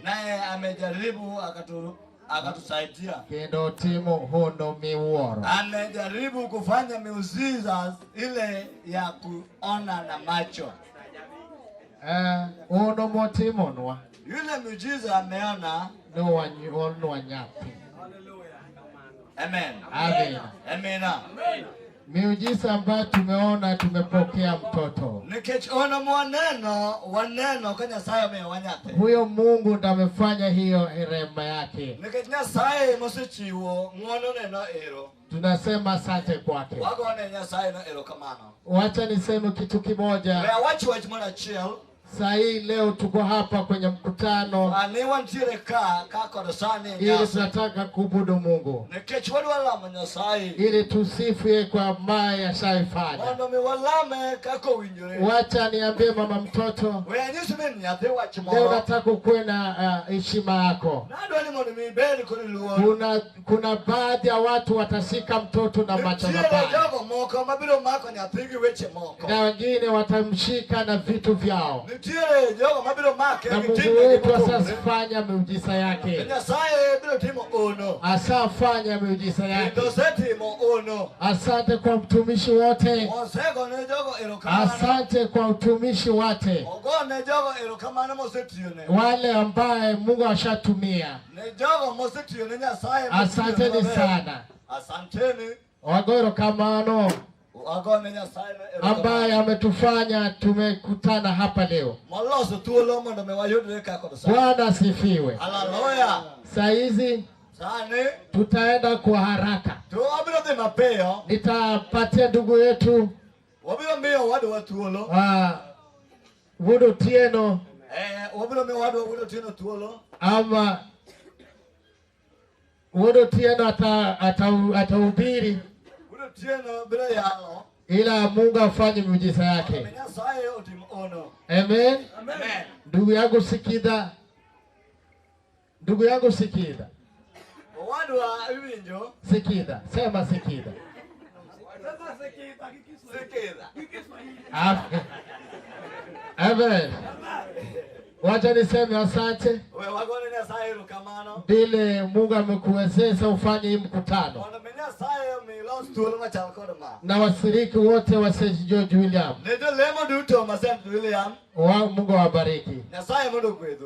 Naye amejaribu akatusaidia. Kendo timo hono miworo. Amejaribu kufanya miujiza ile ya kuona na macho. Ono motimo nwa. Yule miujiza ameona no wanyapi. Amen. Amen. Amen. Miujiza ambayo tumeona tumepokea mtoto. Nikiona waneno kwenye sayo mewanyape. Huyo Mungu ndiye amefanya hiyo rehema yake. Nikinya sayo mosichiwo ngono neno ero. Tunasema asante kwake. Wago nenya sayo na ero kamano. Wacha niseme kitu kimoja. Wea wachi mwana chill. Sahi leo tuko hapa kwenye mkutano. Ili tunataka kuabudu Mungu. Ili tusifu yeye kwa ambaye ashaifanya. Wacha niambie mama mtoto. Leo nataka ukuwe na heshima yako. Kuna baadhi ya watu watashika mtoto na macho mabaya. Na wengine watamshika na vitu vyao. Na Mungu wetu asafanya miujiza yake. Asafanya miujiza yake. Asante kwa mtumishi wote. Asante kwa utumishi wote. Wale ambaye Mungu ashatumia. Asanteni sana. Ogolo kamano. Ambaye ametufanya tumekutana hapa leo. Bwana asifiwe. Haleluya. Saizi tutaenda kwa haraka. Nitapatia ndugu yetu Wudo Tieno ama Wudo Tieno atahubiri ila Mungu afanye miujiza yake. Amen. Ndugu yangu sikida. Wadwa Winyo. Sikida. Sema sikida. Amen. Wacha niseme asante. Vile Mungu amekuwezesha ufanye hii mkutano. Na washiriki wote wa St. George William. Mungu awabariki.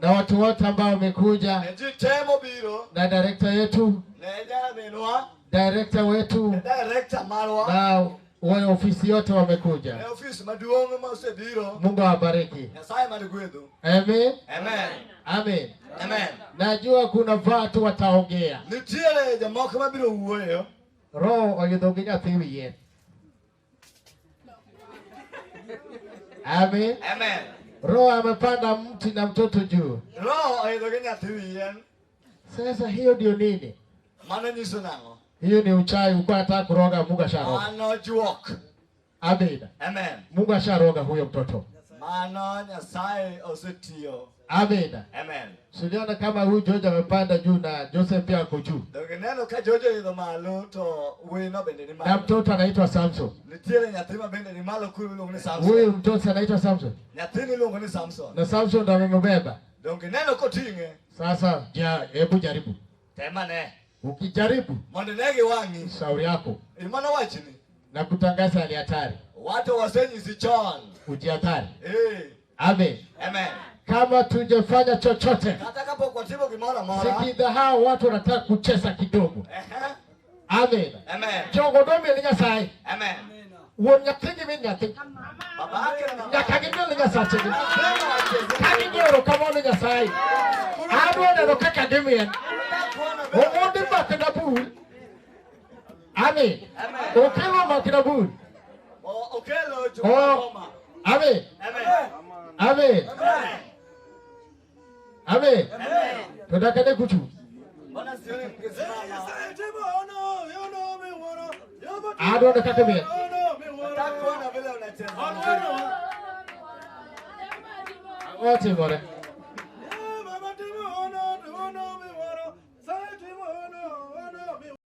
Na watu wote ambao wamekuja. Na director yetu. Director wetu. Na wale ofisi yote wamekuja. Mungu awabariki. Amen. Amen. Amen. Amen. Najua kuna watu wataongea. Roho oyudhoginya Ewiyie. Amen. Amen. Roho amepanda mti na mtoto juu. Roho oyudhoginya Ewiyie. Sasa hiyo ndio nini? Mano nyiso nango. Hiyo ni uchawi, uko anataka kuroga Mungu asharoga. Mano juok. Amen. Amen. Mungu asharoga huyo mtoto. Mano Nyasaye osetiyo. Amen. Amen. Suliona kama huyu George amepanda juu na Joseph pia ako juu. Neno ka George yudo malo to Winyo bende ni malo. Na mtoto anaitwa Samson. Nitiere nyathima bende ni malo kulo ni Samson. Huyu mtoto anaitwa Samson. Nyathini longo ni Samson. Na Samson ndo amembeba. Neno kotinge. Sasa hebu jaribu. Tema ne. Ukijaribu mondo nege wangi shauri yako. Imana wachini. Na kutangaza ni hatari. Watu wasenyisi chon. Ujihatari. Amen. Amen. Kama tujafanya chochote. Nataka kwa tibo kimora mora. Sikidha hao watu wanataka kucheza kidogo. Amen. Amen. Jogo domi ni Nyasaye. Amen. Wuon nyathigi min nyathi. Baba yake na mama. Nyaka gimel Nyasache gi. Kagi gero kamano Nyasaye. Adwa neno kaka gimien. Omondi makina bul. Amen. Okelo makina bul. Okelo joma. Amen. Amen. Amen. Amen. Tudakane kuchu. Bwana sioni mkisimama. Adwa kaka mien. Nataka kuona vile unacheza. Wote bora.